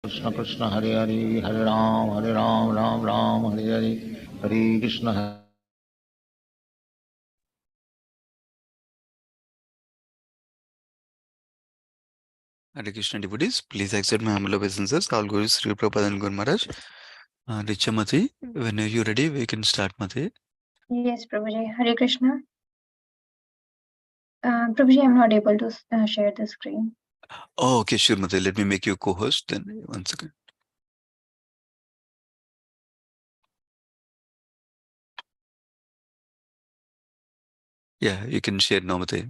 Krishna Krishna Hare Hare Hare Ram Ram Ram Hare Hare Hare Krishna Hare Krishna devotees, please accept my humble obeisances. All Gurus, Sri Prabhupada and Guru Maharaj. Richa Mati, when are you ready, we can start, Mati. Yes, Prabhuji. Hare Krishna. Prabhuji, I'm not able to share the screen. Oh, okay, sure, Mati. Let me make you co-host. Then 1 second. Yeah, you can share now, Mati.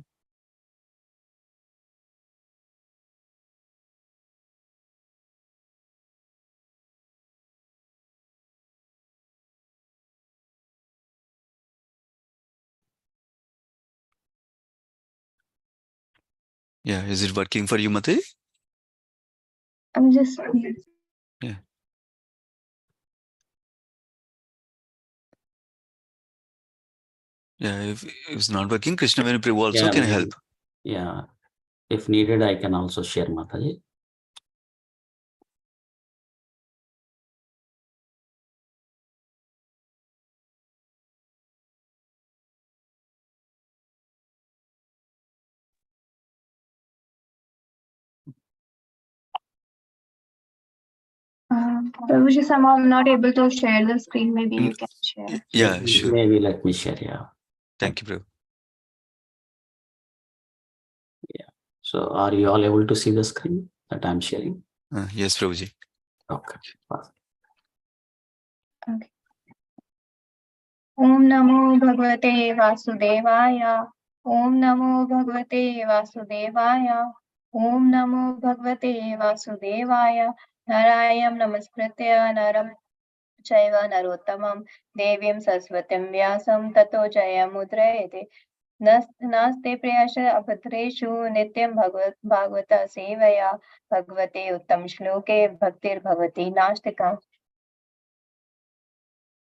Yeah, is it working for you, Mati? I'm just... Yeah. Yeah, if it's not working, Krishna Venu Prabhu also can help. Yeah, if needed, I can also share, Mataji. Prabhuji, somehow I'm not able to share the screen. Maybe you can share. Yeah, sure. Maybe let me share, yeah. Thank you, Prabhu. Yeah. So are you all able to see the screen that I'm sharing? Yes, Prabhuji. Okay. Okay. Om Namo Bhagavate Vasudevaya. Om Namo Bhagavate Vasudevaya. Om Namo Bhagavate Vasudevaya. Narayam Namaskritya Naram Chaiva Narottamam Devim Saraswatim Vyasam Tato Jayamudrayate. नास्ते प्रयास अभद्रेषु नित्यं भागवत सेवया भगवते उत्तम श्लोके भक्तिर्भवति नास्तिका.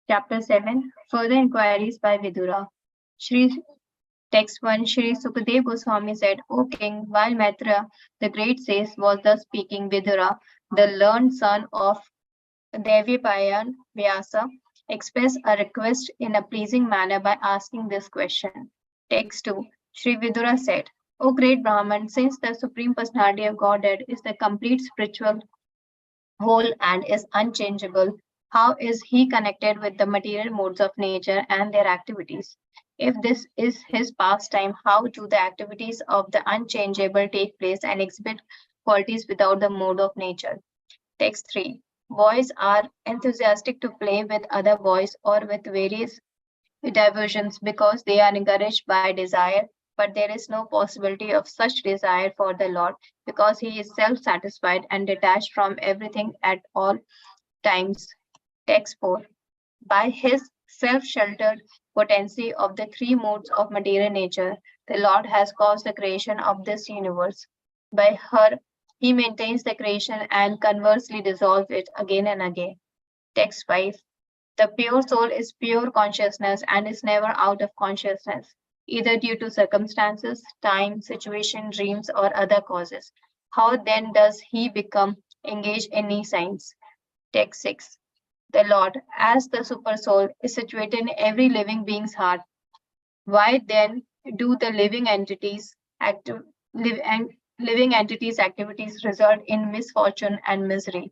Chapter 7. Further inquiries by Vidura. Text 1. Shri Sukadev Goswami said, O king, while Maitra the great sage was thus speaking, Vidura, the learned son of Devipayan Vyasa, expressed a request in a pleasing manner by asking this question. Text 2. Sri Vidura said, O great Brahman, since the Supreme Personality of Godhead is the complete spiritual whole and is unchangeable, how is he connected with the material modes of nature and their activities? If this is his pastime, how do the activities of the unchangeable take place and exhibit qualities without the mode of nature? Text 3. Boys are enthusiastic to play with other boys or with various diversions because they are encouraged by desire, but there is no possibility of such desire for the Lord because he is self-satisfied and detached from everything at all times. Text 4. By his self-sheltered potency of the three modes of material nature, the Lord has caused the creation of this universe. By her, he maintains the creation and conversely dissolves it again and again. Text 5. The pure soul is pure consciousness and is never out of consciousness, either due to circumstances, time, situation, dreams, or other causes. How then does he become engaged in any science? Text 6. The Lord, as the super soul, is situated in every living being's heart. Why then do the living entities' activities result in misfortune and misery?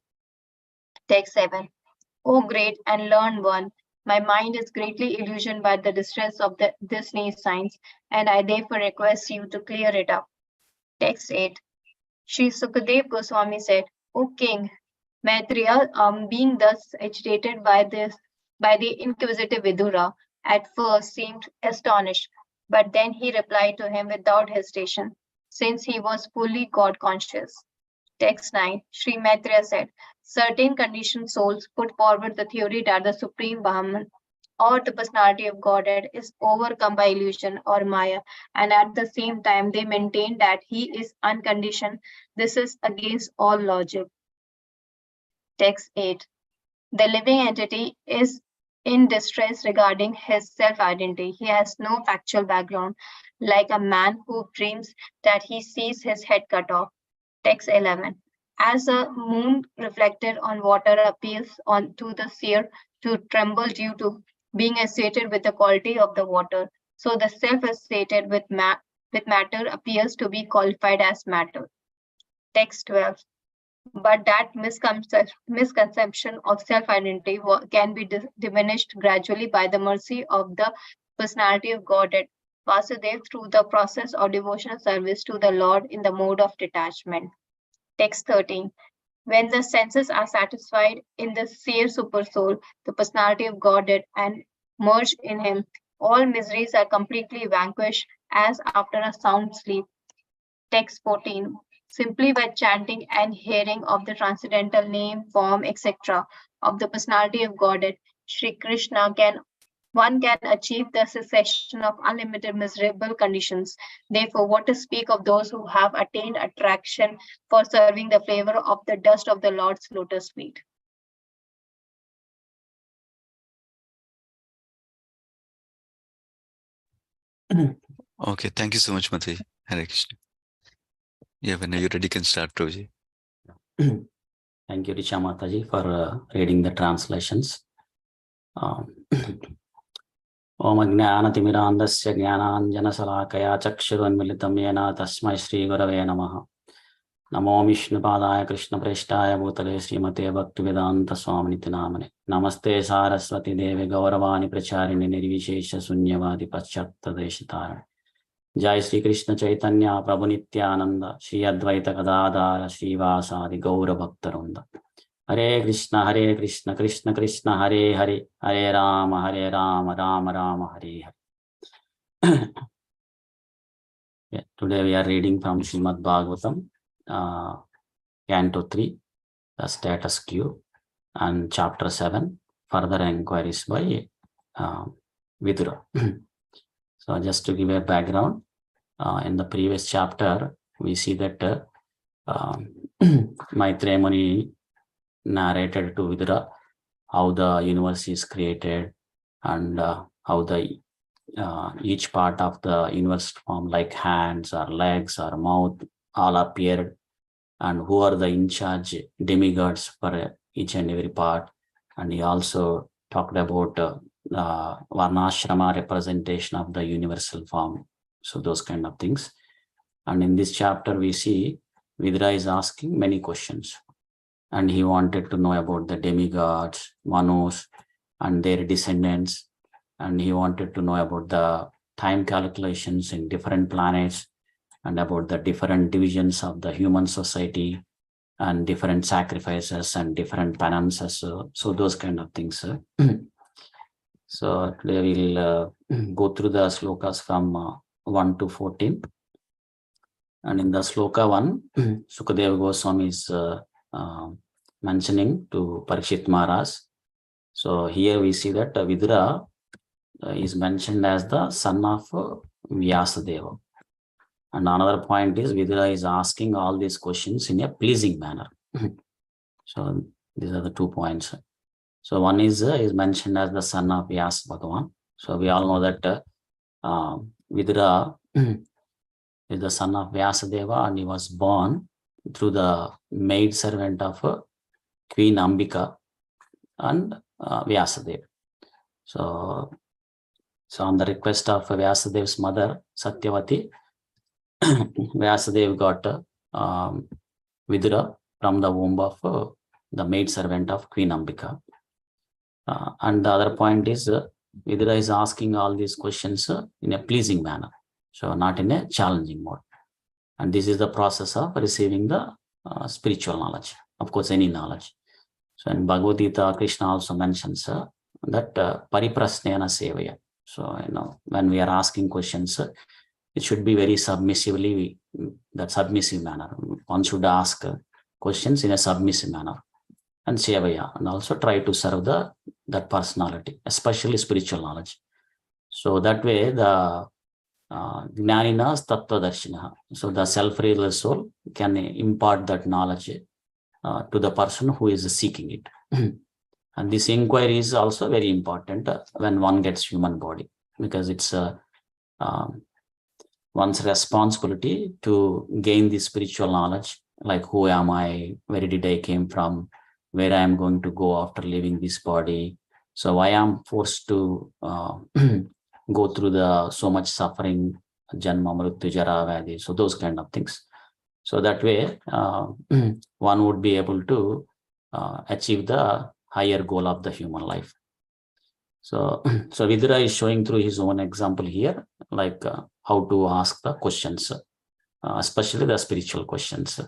Text 7. O great and learned one, my mind is greatly illusioned by the distress of this new science, and I therefore request you to clear it up. Text 8. Sri Sukadev Goswami said, O king, Maitreya, being thus agitated by the inquisitive Vidura, at first seemed astonished, but then he replied to him without hesitation, since he was fully God conscious. Text 9. Sri Maitreya said, certain conditioned souls put forward the theory that the Supreme Brahman or the personality of Godhead is overcome by illusion or Maya, and at the same time they maintain that he is unconditioned. This is against all logic. Text 8. The living entity is in distress regarding his self-identity. He has no factual background, like a man who dreams that he sees his head cut off. Text 11. As a moon reflected on water appeals on to the seer to tremble due to being associated with the quality of the water, so the self associated with matter appears to be qualified as matter. Text 12. But that misconception of self-identity can be diminished gradually by the mercy of the personality of Godhead, Vasudev, through the process of devotional service to the Lord in the mode of detachment. Text 13. When the senses are satisfied in the seer supersoul, the personality of Godhead, and merged in him, all miseries are completely vanquished as after a sound sleep. Text 14. Simply by chanting and hearing of the transcendental name, form, etc. of the personality of Godhead, Sri Krishna one can achieve the cessation of unlimited miserable conditions. Therefore, what to speak of those who have attained attraction for serving the flavor of the dust of the Lord's lotus feet? Okay, thank you so much, Mataji. Hare Krishna. Yeah, when you're ready, you can start, Prabhuji. Thank you, Richa Mataji, for reading the translations. Om Ajnanatimirandasya Jnananjanasalakaya Chakshurunmilitam Yena Tasmai Shri Gurave Namaha. Namo Vishnupadaya Krishna Preshtaya Bhutale Srimate Bhaktivedanta Swaminiti Namane. Namaste Saraswati Devi Gauravani Pracharini Nirvishesha Sunyavadi Paschakta Deshitarani. Jai Sri Krishna Chaitanya Prabhu Nityananda Shri Advaita Gadadara Shri Vasadi Gaura Bhaktarunda. Hare Krishna, Krishna Krishna, Hare Hare, Hare Rama, Rama Rama, Hare Hare. Yeah, today we are reading from Srimad Bhagavatam, Canto 3, the status quo, and Chapter 7, further inquiries by Vidura. So just to give a background, in the previous chapter, we see that Maitreya Muni narrated to Vidura how the universe is created and how the each part of the universe form, like hands or legs or mouth, all appeared, and who are the in charge demigods for each and every part. And he also talked about Varnashrama representation of the universal form. So those kind of things. And in this chapter, we see Vidura is asking many questions. And he wanted to know about the demigods, Manus, and their descendants. And he wanted to know about the time calculations in different planets and about the different divisions of the human society and different sacrifices and different penances. So those kind of things. So today we'll go through the slokas from 1 to 14. And in the sloka 1, Sukadeva Goswami is mentioning to Parikshit Maharaj. So here we see that Vidura is mentioned as the son of Vyasadeva. And another point is Vidura is asking all these questions in a pleasing manner. So these are the 2 points. So one is mentioned as the son of Vyasa Bhagavan. So we all know that Vidura is the son of Vyasadeva, and he was born through the maid servant of Queen Ambika and Vyasadeva. So on the request of Vyasadev's mother, Satyavati, Vyasadeva got Vidura from the womb of the maid servant of Queen Ambika. And the other point is Vidura is asking all these questions in a pleasing manner, so not in a challenging mode. And this is the process of receiving the spiritual knowledge, of course, any knowledge. So in Bhagavad Gita, Krishna also mentions that pariprasnena sevaya. So, when we are asking questions, it should be very submissively, that submissive manner. One should ask questions in a submissive manner. And sevaya, and also try to serve that personality, especially spiritual knowledge. So that way the Jnaninas Tattvadarshinaha. So the self-realized soul can impart that knowledge to the person who is seeking it. And this inquiry is also very important when one gets human body, because it's one's responsibility to gain the spiritual knowledge like who am I, where did I came from, where I am going to go after leaving this body. So why I'm forced to go through the so much suffering, janma, mrityu, jara, vyadhi. So those kind of things. So that way, one would be able to achieve the higher goal of the human life. So, so Vidura is showing through his own example here, like how to ask the questions, especially the spiritual questions,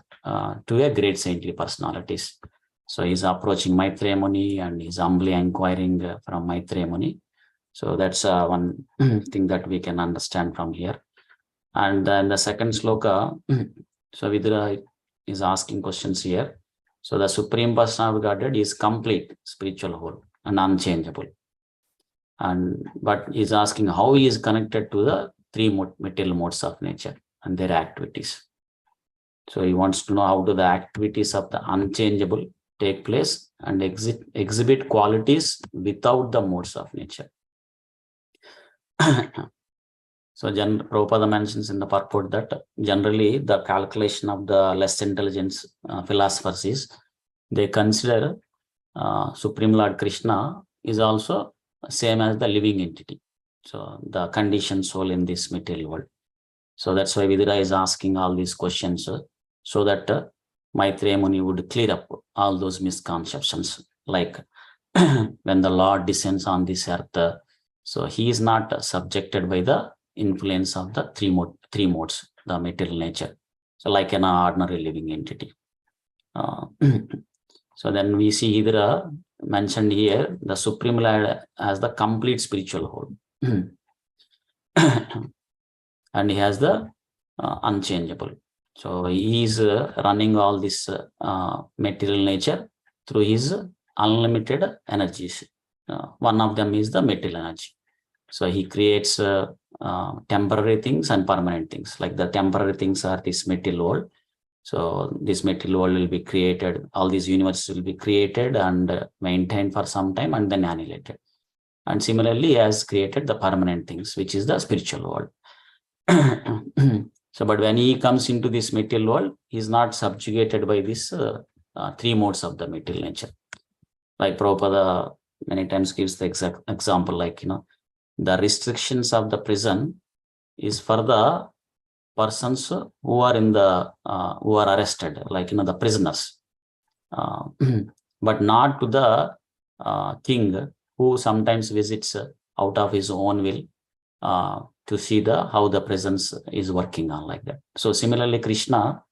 to a great saintly personalities. So he's approaching Maitreya Muni and he's humbly inquiring from Maitreya Muni. So that's one thing that we can understand from here. And then the second sloka, so Vidura is asking questions here. So the Supreme Personality of Godhead is complete spiritual whole and unchangeable. And but he's asking how he is connected to the three material modes of nature and their activities. So he wants to know how do the activities of the unchangeable take place and exhibit qualities without the modes of nature. So Prabhupada mentions in the purport that generally the calculation of the less intelligent philosophers is they consider Supreme Lord Krishna is also same as the living entity. So the conditioned soul in this material world. So that's why Vidura is asking all these questions so that Maitreya Muni would clear up all those misconceptions. Like when the Lord descends on this earth, so he is not subjected by the influence of the three modes, the material nature. So like an ordinary living entity. So then we see Vidura mentioned here, the Supreme Lord as the complete spiritual whole. And he has the unchangeable. So he is running all this material nature through his unlimited energies. One of them is the material energy. So he creates temporary things and permanent things. Like the temporary things are this material world. So this material world will be created, all these universes will be created and maintained for some time and then annihilated. And similarly, he has created the permanent things, which is the spiritual world. So, but when he comes into this material world, he is not subjugated by these three modes of the material nature. Like Prabhupada many times gives the exact example, like, the restrictions of the prison is for the persons who are in the who are arrested, like the prisoners, but not to the king who sometimes visits out of his own will to see how the presence is working on, like that. So similarly, Krishna,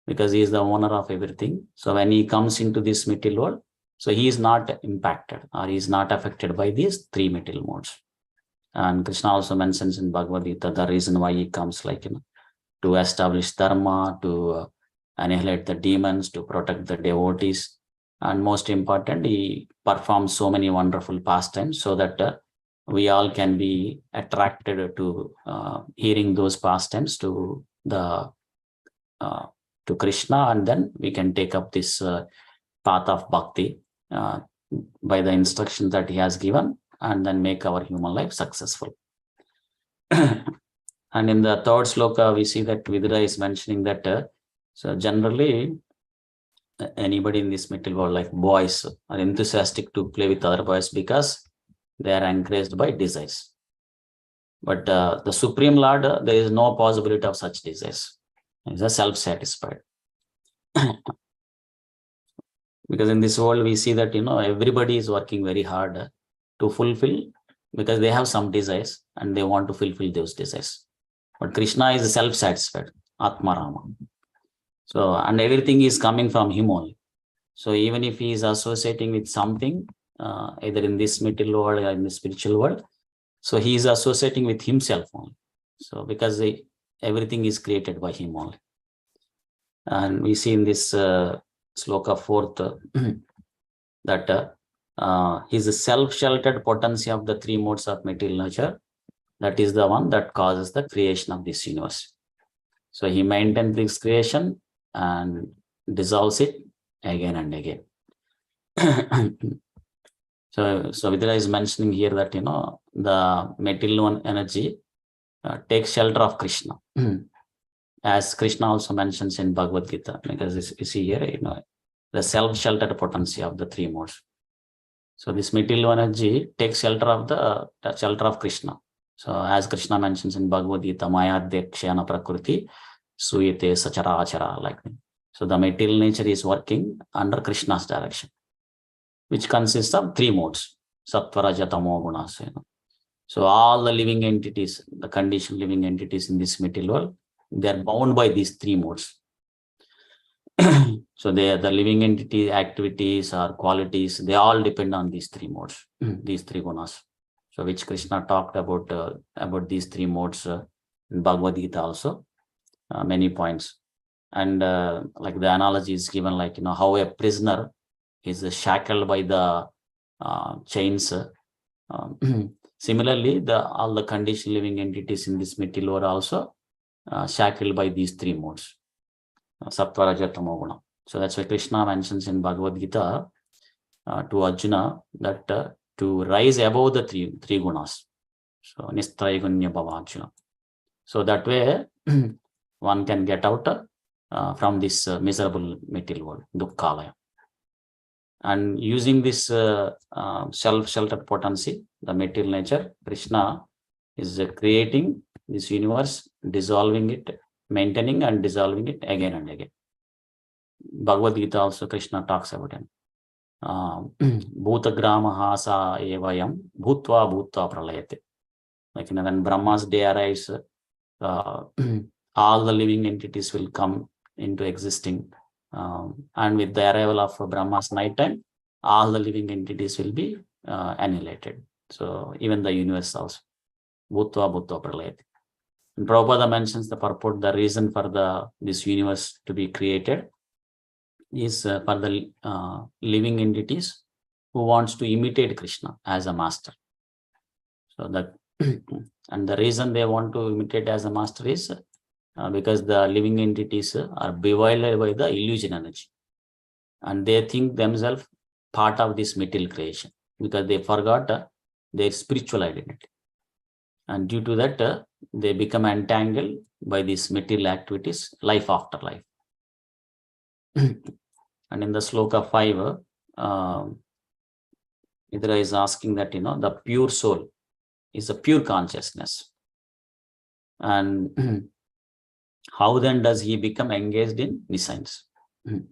because he is the owner of everything, so when he comes into this material world, so he is not impacted or he is not affected by these three material modes. And Krishna also mentions in Bhagavad Gita the reason why he comes, like to establish dharma, to annihilate the demons, to protect the devotees, and most important, he performs so many wonderful pastimes so that we all can be attracted to hearing those pastimes to Krishna, and then we can take up this path of bhakti by the instruction that he has given, and then make our human life successful. And in the third sloka, we see that Vidura is mentioning that so generally anybody in this material world, like boys, are enthusiastic to play with other boys because they are encouraged by desires. But the Supreme Lord, there is no possibility of such desires. He is self-satisfied. Because in this world, we see that, everybody is working very hard to fulfill, because they have some desires and they want to fulfill those desires. But Krishna is self-satisfied, Atma Rama. So, and everything is coming from him only. So even if he is associating with something, either in this material world or in the spiritual world, so he is associating with himself only. So because everything is created by him only. And we see in this sloka fourth that his self-sheltered potency of the three modes of material nature, that is the one that causes the creation of this universe. So he maintains this creation and dissolves it again and again. So Vidura is mentioning here that the material energy takes shelter of Krishna, as Krishna also mentions in Bhagavad Gita, because you see here, the self-sheltered potency of the three modes. So this material energy takes shelter of the shelter of Krishna. So as Krishna mentions in Bhagavad Gita, Maya Dekshana Prakriti Suyate Sachara Achara, like that. So the material nature is working under Krishna's direction, which consists of three modes, Sattva, Raja, Tamo Gunas. So all the living entities, the conditioned living entities in this material world, they are bound by these three modes. So the living entity activities or qualities, they all depend on these three modes, these three gunas. So which Krishna talked about these three modes in Bhagavad Gita also, many points. And like the analogy is given, like, how a prisoner is shackled by the chains. Similarly, all the conditioned living entities in this material world also shackled by these three modes, Sattva, Raja, Tamo, Guna. So that's why Krishna mentions in Bhagavad Gita to Arjuna that to rise above the three gunas. So Nistrayigunya Bhavajuna. So that way one can get out from this miserable material world, Dukkhalaya. And using this self-sheltered potency, the material nature, Krishna is creating this universe, dissolving it, maintaining and dissolving it again and again. Bhagavad Gita also Krishna talks about him. Bhuta grama hasa evayam bhutva bhutva pralayate. Like when Brahma's day arrives, all the living entities will come into existing. And with the arrival of Brahma's night time, all the living entities will be annihilated. So even the universe also. Bhutva bhutva pralayate. And Prabhupada mentions the purport, the reason for this universe to be created is for the living entities who wants to imitate Krishna as a master. So that, and the reason they want to imitate as a master is because the living entities are bewildered by the illusion energy, and they think themselves part of this material creation because they forgot their spiritual identity, and due to that they become entangled by these material activities, life after life. And in the sloka 5, Vidura is asking that, the pure soul is a pure consciousness. And how then does he become engaged in nescience? And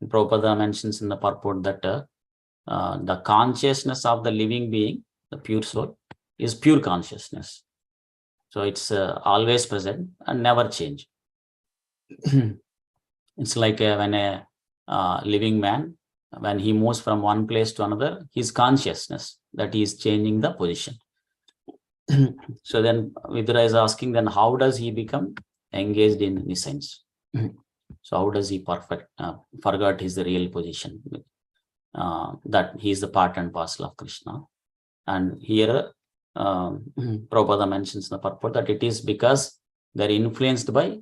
Prabhupada mentions in the purport that the consciousness of the living being, the pure soul, is pure consciousness. So it's always present and never change. It's like when a living man, when he moves from one place to another, his consciousness that he is changing the position. So then Vidura is asking, then how does he become engaged in nescience? So how does he forget his real position, that he is the part and parcel of Krishna? And here Prabhupada mentions in the purport that it is because they are influenced by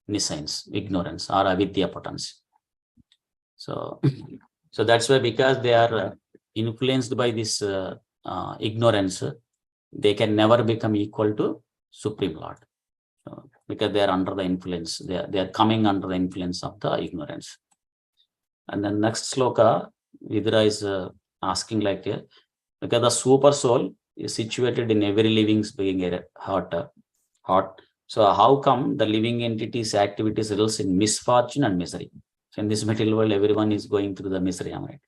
nescience, ignorance, or avidya potency. So that's why, because they are influenced by this ignorance, they can never become equal to Supreme Lord, because they are under the influence. They are coming under the influence of the ignorance. And then next sloka, Vidura is asking, like, because the super soul is situated in every living being heart. So how come the living entities' activities results in misfortune and misery? So in this material world, everyone is going through the misery, right?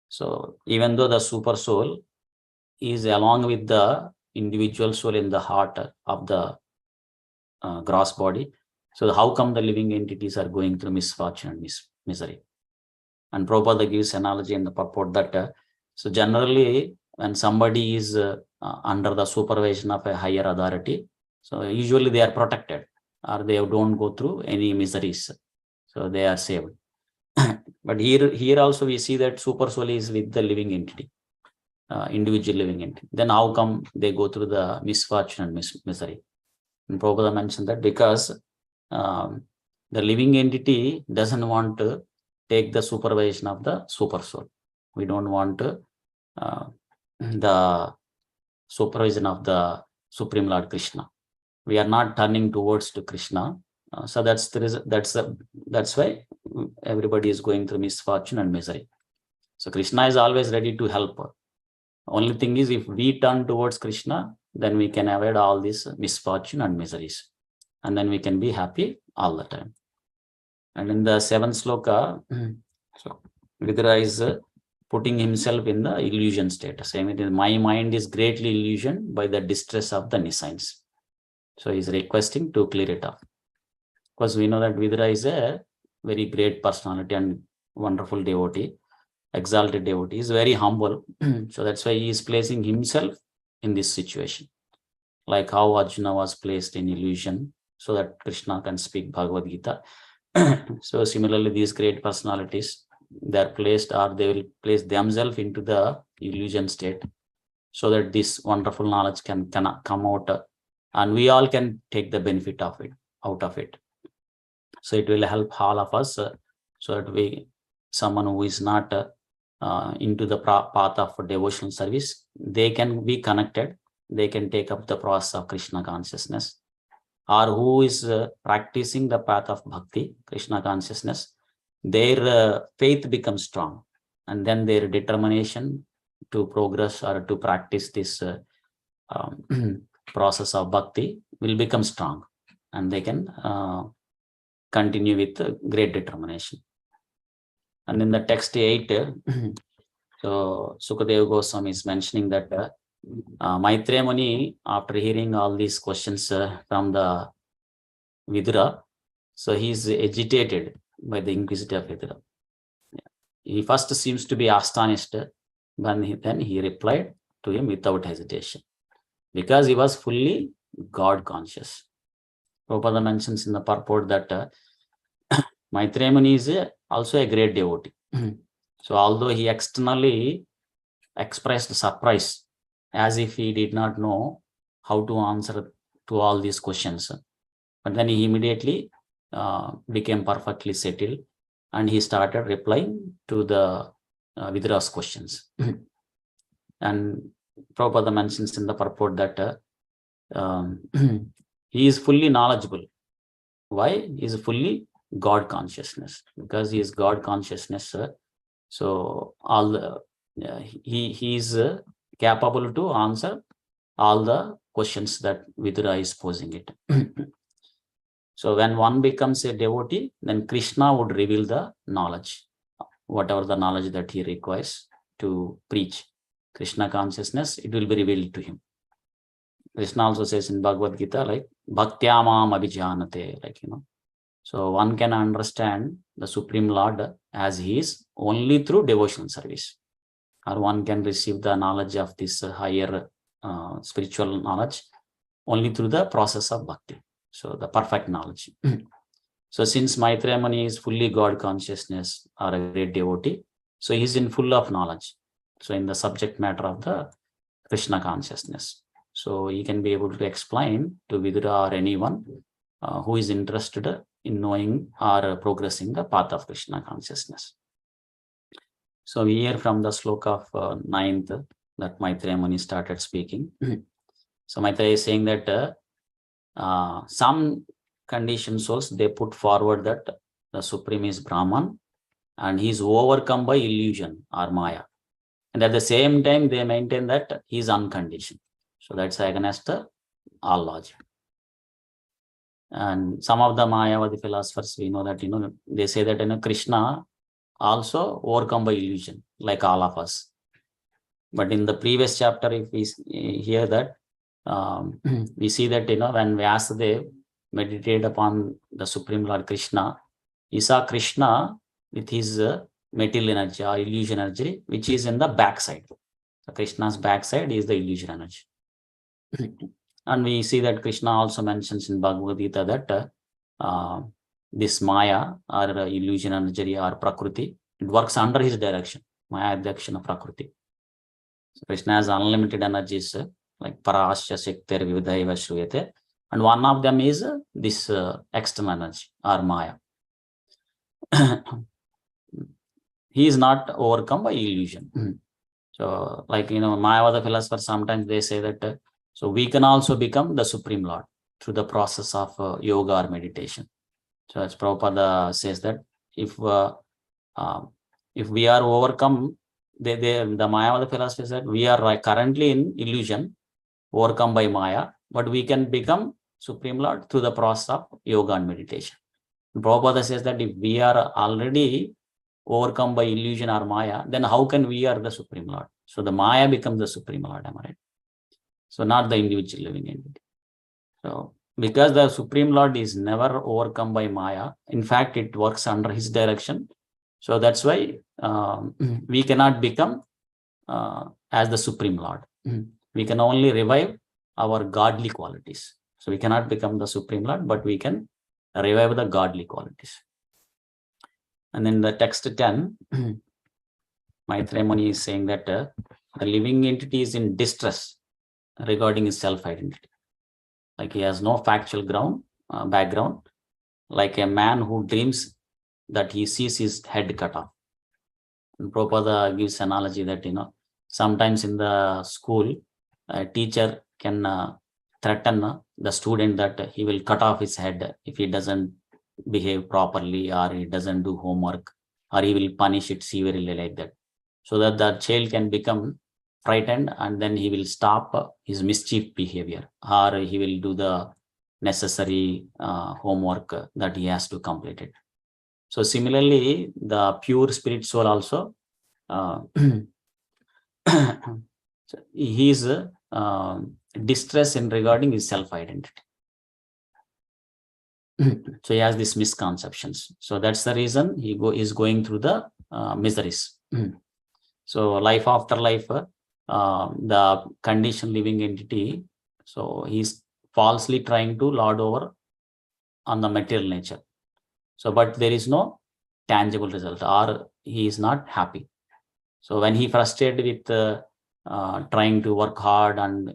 So even though the super soul is along with the individual soul in the heart of the gross body, so how come the living entities are going through misfortune and misery? And Prabhupada gives analogy in the purport that so generally when somebody is under the supervision of a higher authority, so usually they are protected, or they don't go through any miseries, so they are saved. But here also we see that super soul is with the living entity, individual living entity. Then how come they go through the misfortune and misery? And Prabhupada mentioned that because the living entity doesn't want to take the supervision of the super soul. We don't want the supervision of the Supreme Lord Krishna. we are not turning towards to Krishna. So that's why everybody is going through misfortune and misery. So Krishna is always ready to help. Only thing is, if we turn towards Krishna, then we can avoid all this misfortune and miseries, and then we can be happy all the time. And in the 7th sloka, so Vidura is putting himself in the illusion state, saying, my mind is greatly illusioned by the distress of the nescience. So he's requesting to clear it off. Because we know that Vidura is a very great personality and wonderful devotee, exalted devotee. He is very humble. So that's why he is placing himself in this situation. Like how Arjuna was placed in illusion so that Krishna can speak Bhagavad Gita. So similarly, these great personalities, they are placed, or they will place themselves into the illusion state so that this wonderful knowledge can come out, and we all can take the benefit of it, out of it. So it will help all of us, so that someone who is not into the path of devotional service, they can be connected, they can take up the process of Krishna consciousness, or who is practicing the path of bhakti, Krishna consciousness, their faith becomes strong, and then their determination to progress or to practice this process of bhakti will become strong, and they can continue with great determination. And in the text 8, so Sukadeva Goswami is mentioning that Maitreya Muni, after hearing all these questions from the Vidura, so he is agitated by the inquisitive Vidura. He first seems to be astonished, but then he replied to him without hesitation, because he was fully God conscious. Prabhupada mentions in the purport that Maitreya Muni is also a great devotee. So although he externally expressed surprise, as if he did not know how to answer to all these questions, but then he immediately became perfectly settled, and he started replying to the Vidura's questions. And Prabhupada mentions in the purport that he is fully knowledgeable. Why? He is fully God consciousness, because he is God consciousness. So all he is capable to answer all the questions that Vidura is posing it. So when one becomes a devotee, then Krishna would reveal the knowledge, whatever the knowledge that he requires to preach Krishna consciousness, it will be revealed to him. Krishna also says in Bhagavad Gita, like bhaktyamam abhijanate, like, so one can understand the Supreme Lord as he is only through devotional service, or one can receive the knowledge of this higher spiritual knowledge only through the process of bhakti. So the perfect knowledge. So since Maitreya Muni is fully God consciousness or a great devotee, so he is in full of knowledge. So in the subject matter of the Krishna consciousness. So he can be able to explain to Vidura or anyone who is interested in knowing or progressing the path of Krishna consciousness. So we hear from the sloka of 9th that Maitreya Muni started speaking. So Maitreya is saying that some conditioned souls, they put forward that the Supreme is Brahman and he is overcome by illusion or Maya. And at the same time, they maintain that he is unconditioned. So that's against all logic. And some of the Mayavadi philosophers, we know that, they say that, Krishna also overcome by illusion, like all of us. But in the previous chapter, if we hear that, we see that, when Vyasadeva meditated upon the Supreme Lord Krishna, he saw Krishna with his material energy or illusion energy, which is in the backside. So Krishna's backside is the illusion energy. And we see that Krishna also mentions in Bhagavad Gita that this Maya or illusion energy or Prakriti, it works under his direction, Maya direction of Prakriti. So Krishna has unlimited energies like Parasya Shaktir Vividhaiva Shruyate, and one of them is this external energy or Maya. He is not overcome by illusion. So like, Mayavada philosophers, sometimes they say that so we can also become the Supreme Lord. through the process of yoga or meditation. So as Prabhupada says that if we are overcome, the Mayavada philosophy said we are currently in illusion, overcome by Maya, but we can become Supreme Lord through the process of yoga and meditation. Prabhupada says that if we are already overcome by illusion or Maya, then how can we are the Supreme Lord? So the Maya becomes the Supreme Lord, am I right? So not the individual living entity. So because the Supreme Lord is never overcome by Maya, in fact, it works under his direction. So that's why we cannot become as the Supreme Lord. We can only revive our godly qualities. So we cannot become the Supreme Lord, but we can revive the godly qualities. And then the text 10, Maitreya Muni is saying that the living entity is in distress regarding his self-identity. Like he has no factual background, like a man who dreams that he sees his head cut off. And Prabhupada gives analogy that, sometimes in the school, a teacher can threaten the student that he will cut off his head if he doesn't behave properly, or he doesn't do homework, or he will punish it severely like that, so that the child can become frightened, and then he will stop his mischief behavior, or he will do the necessary homework that he has to complete it. So similarly, the pure spirit soul also, he is distress in regarding his self-identity. So he has these misconceptions. So that's the reason he is going through the miseries. So life after life, the conditioned living entity, so he's falsely trying to lord over on the material nature. So, but there is no tangible result, or he is not happy. So when he frustrated with trying to work hard and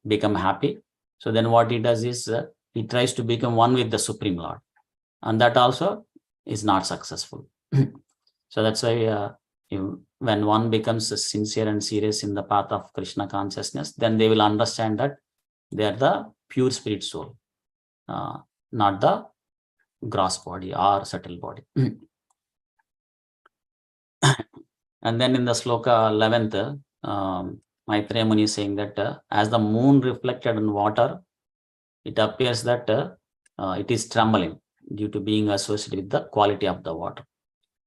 become happy, so then what he does is he tries to become one with the Supreme Lord, and that also is not successful. So that's why when one becomes sincere and serious in the path of Krishna consciousness, then they will understand that they are the pure spirit soul, not the gross body or subtle body. And then in the sloka 11th, Maitreya Muni is saying that as the moon reflected in water, it appears that it is trembling due to being associated with the quality of the water.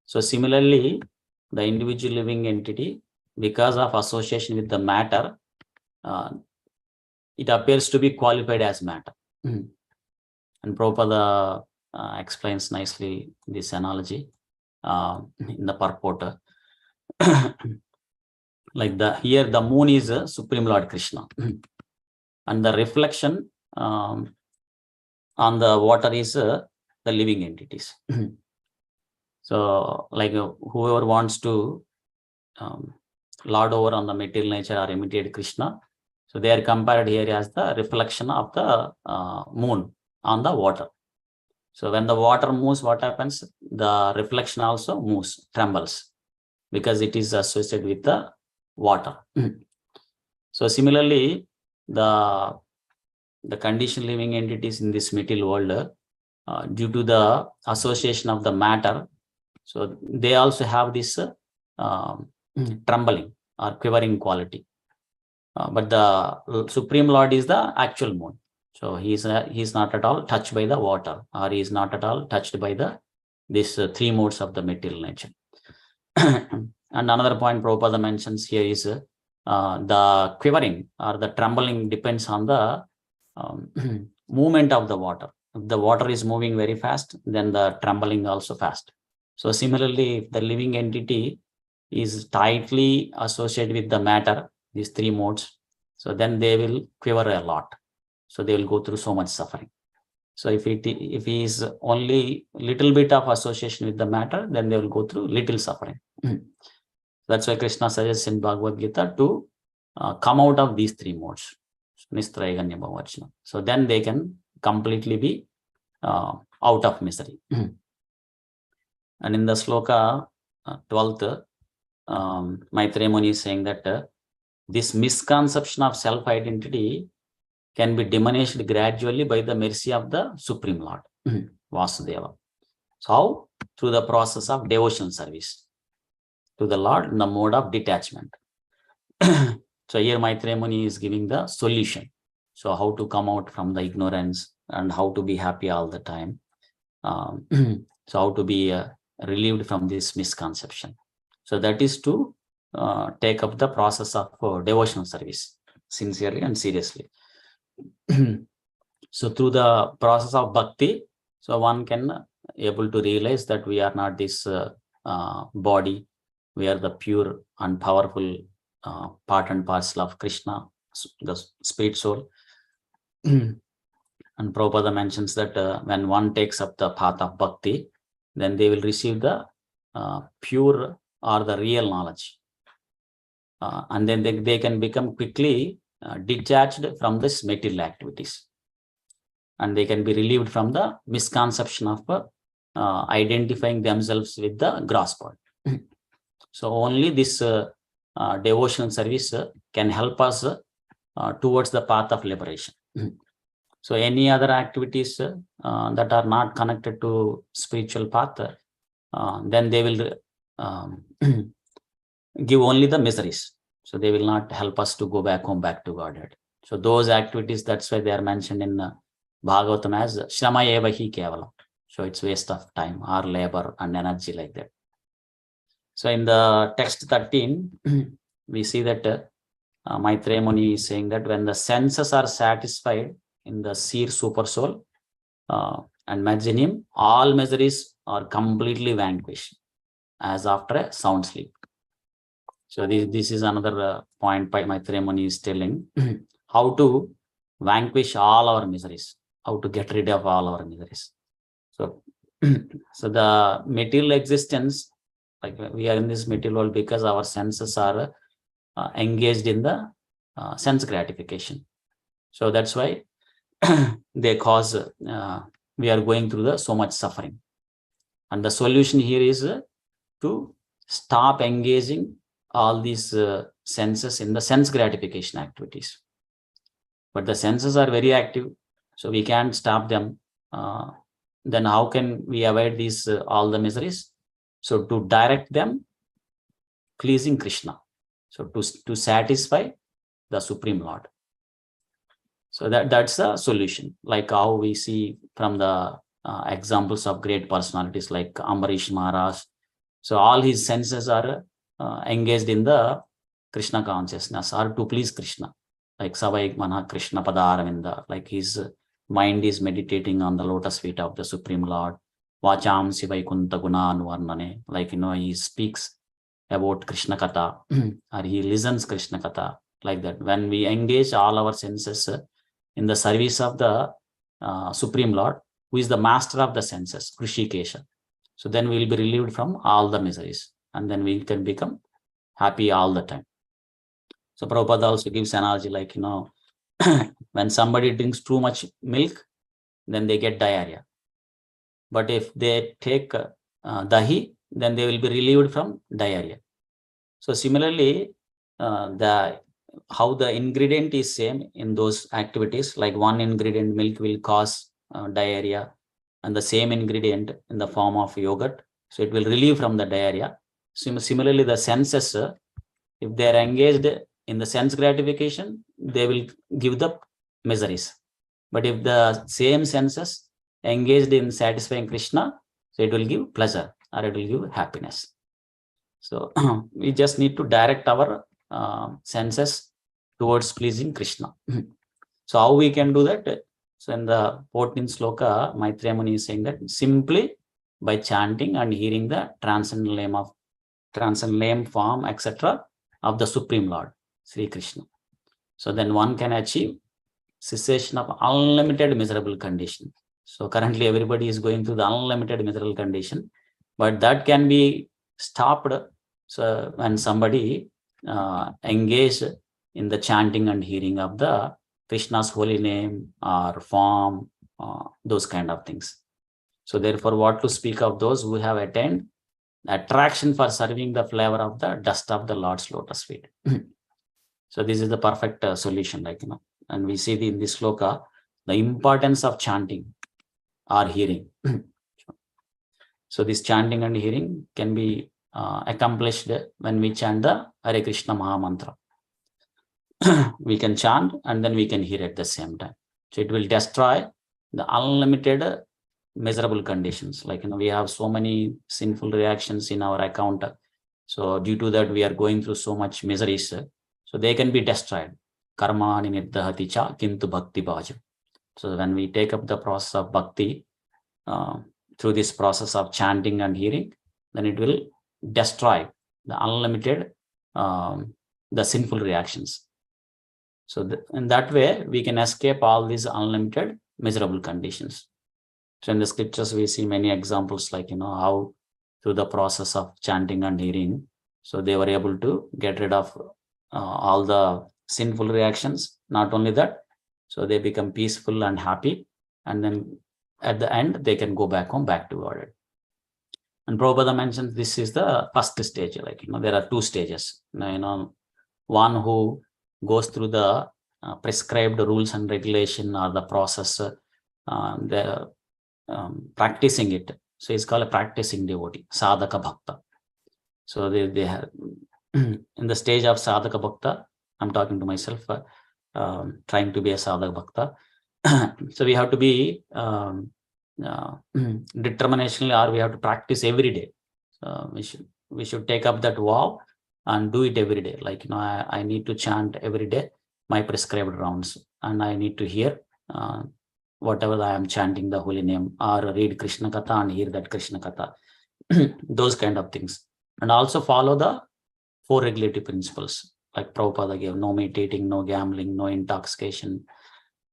So similarly, the individual living entity, because of association with the matter, it appears to be qualified as matter. And Prabhupada explains nicely this analogy in the purport. Like here the moon is Supreme Lord Krishna, and the reflection on the water is the living entities. So like whoever wants to lord over on the material nature or imitate Krishna, so they are compared here as the reflection of the moon on the water. So when the water moves, what happens? The reflection also moves, trembles, because it is associated with the water. So similarly, the conditioned living entities in this material world, due to the association of the matter, so they also have this trembling or quivering quality. But the Supreme Lord is the actual moon. So he is not at all touched by the water, or he is not at all touched by these three modes of the material nature. And another point Prabhupada mentions here is the quivering or the trembling depends on the movement of the water. If the water is moving very fast, then the trembling also fast. So similarly, if the living entity is tightly associated with the matter, these three modes, so then they will quiver a lot. So they will go through so much suffering. So if he is only little bit of association with the matter, then they will go through little suffering. That's why Krishna suggests in Bhagavad Gita to come out of these three modes. So then they can completely be out of misery. And in the sloka 12th, Maitreya Muni is saying that this misconception of self-identity can be diminished gradually by the mercy of the Supreme Lord, Vasudeva. So how? Through the process of devotional service to the Lord in the mode of detachment. So here Maitreya Muni is giving the solution. So how to come out from the ignorance and how to be happy all the time. So how to be relieved from this misconception. So that is to take up the process of devotional service sincerely and seriously. So through the process of bhakti, so one can able to realize that we are not this body, we are the pure and powerful part and parcel of Krishna, the spirit soul. And Prabhupada mentions that when one takes up the path of bhakti, then they will receive the pure or the real knowledge. And then they can become quickly detached from this material activities. And they can be relieved from the misconception of identifying themselves with the gross body. So only this devotional service can help us towards the path of liberation. So any other activities that are not connected to spiritual path, then they will give only the miseries. So they will not help us to go back home, back to Godhead. So those activities, that's why they are mentioned in Bhagavatam as Shrama eva hi kevalam. So it's waste of time or labor and energy like that. So in the text 13, we see that Maitreya Muni is saying that when the senses are satisfied in the seer super soul and merge in him, all miseries are completely vanquished as after a sound sleep. So this is another point by Maitreya Muni is telling how to vanquish all our miseries, how to get rid of all our miseries. So, so the material existence, like we are in this material world because our senses are engaged in the sense gratification. So that's why they cause, we are going through so much suffering. And the solution here is to stop engaging all these senses in the sense gratification activities. But the senses are very active, so we can't stop them. Then how can we avoid these all the miseries? So to direct them, pleasing Krishna. So to satisfy the Supreme Lord. So that's the solution. Like how we see from the examples of great personalities like Ambarish Maharaj. So all his senses are engaged in the Krishna consciousness or to please Krishna. Like Savaik Mana Krishna Padaravinda, like his mind is meditating on the lotus feet of the Supreme Lord. Vacham Sivaikuntha Gunan Varnane, like he speaks about Krishna Katha or he listens Krishna Katha, like that. When we engage all our senses in the service of the Supreme Lord, who is the master of the senses, Krishikesha. So then we will be relieved from all the miseries and then we can become happy all the time. So Prabhupada also gives analogy like, when somebody drinks too much milk, then they get diarrhea. But if they take dahi, then they will be relieved from diarrhea. So similarly, how the ingredient is same in those activities, like one ingredient milk will cause diarrhea and the same ingredient in the form of yogurt, so it will relieve from the diarrhea. Similarly, the senses, if they are engaged in the sense gratification, they will give the miseries. But if the same senses engaged in satisfying Krishna, so it will give pleasure or it will give happiness. So we just need to direct our senses towards pleasing Krishna. So how we can do that? So in the 14th sloka, Maitreya Muni is saying that simply by chanting and hearing the transcendental name form, etc. of the Supreme Lord, Sri Krishna. So then one can achieve cessation of unlimited miserable condition. So currently everybody is going through the unlimited miserable condition, but that can be stopped. So when somebody engage in the chanting and hearing of the Krishna's holy name or form, those kind of things. So therefore, what to speak of those who have attained attraction for serving the flavor of the dust of the Lord's lotus feet. So this is the perfect solution, like, And we see in this sloka the importance of chanting or hearing. So this chanting and hearing can be accomplished when we chant the Hare Krishna Maha Mantra. We can chant and then we can hear at the same time. So it will destroy the unlimited miserable conditions. Like, we have so many sinful reactions in our account. So due to that, we are going through so much miseries. So they can be destroyed. Karma nirdahati cha kintu bhakti bhaja. So when we take up the process of bhakti, through this process of chanting and hearing, then it will destroy the unlimited, the sinful reactions. So in that way, we can escape all these unlimited miserable conditions. So in the scriptures, we see many examples like, how through the process of chanting and hearing, so they were able to get rid of all the sinful reactions. Not only that, so they become peaceful and happy. And then at the end, they can go back home, back to order. And Prabhupada mentions this is the first stage. Like, there are two stages. One who goes through the prescribed rules and regulation or the process, practicing it. So it's called a practicing devotee, sadhaka bhakta. So they have in the stage of sadhaka bhakta, I'm talking to myself, trying to be a sadhaka bhakta. So we have to be determinationally, or we have to practice every day. We should take up that vow and do it every day. Like, I need to chant every day my prescribed rounds, and I need to hear whatever I am chanting the holy name, or read Krishna Katha and hear that Krishna Katha. Those kind of things. And also follow the 4 regulative principles, like Prabhupada gave: no meditating, no gambling, no intoxication,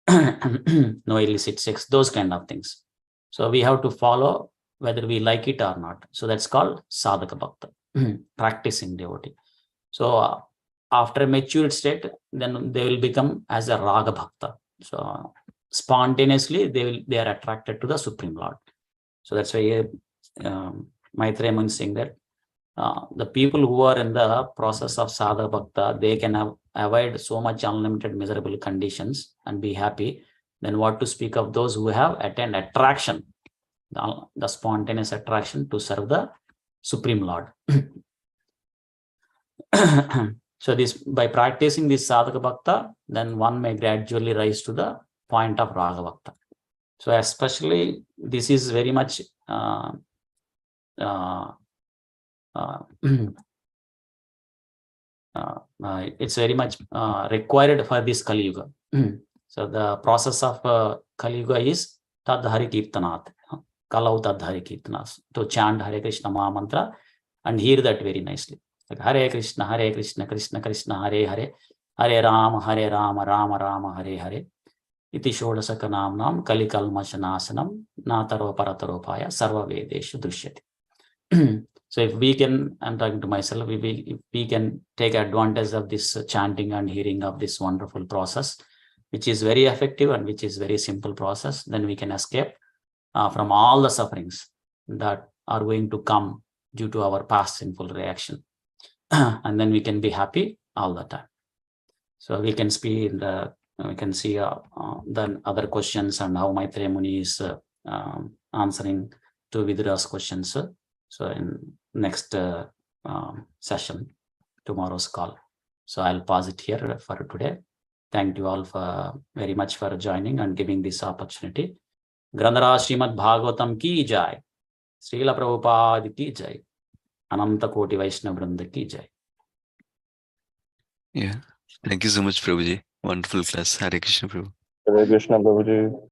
no illicit sex, those kind of things. So we have to follow whether we like it or not. So that's called sadhaka bhakta, practicing devotee. So after a matured state, then they will become as a raga bhakta. So spontaneously they are attracted to the Supreme Lord. So that's why Maitreya Muni is saying that the people who are in the process of sadhaka bhakta, they can avoid so much unlimited miserable conditions and be happy. Then what to speak of those who have attained attraction, the spontaneous attraction to serve the Supreme Lord. So this, by practicing this sadhaka bhakta, then one may gradually rise to the point of raga bhakta. So especially this is very much it's very much required for this Kali Yuga. So the process of Kali Yuga is Tad Hari Kirtanat, Kalau Tad Hari Kirtanas, to chant Hare Krishna Maha Mantra and hear that very nicely. Like Hare Krishna, Krishna Krishna, Hare Hare, Hare Rama, Rama Rama, Hare Hare. Iti Shodasaka Namnam Kali Kalmashanasanam Nataro Parataropaya Sarva Vedeshu Drishyati. So if we can, I'm talking to myself, if we can take advantage of this chanting and hearing of this wonderful process, which is very effective and which is very simple process, then we can escape from all the sufferings that are going to come due to our past sinful reaction. And then we can be happy all the time. So we can see we can see the other questions and how Maitreya Muni is answering to Vidura's questions. So in next session, tomorrow's call. So I'll pause it here for today. Thank you all for very much for joining and giving this opportunity. Grandhara Srimad Bhagavatam ki jai. Srila Prabhupada ki jai. Ananta Koti Vaishnava Vrinda ki jai. Yeah. Thank you so much, Prabhuji. Wonderful class. Hare Krishna, Prabhu. Hare Krishna, Prabhuji.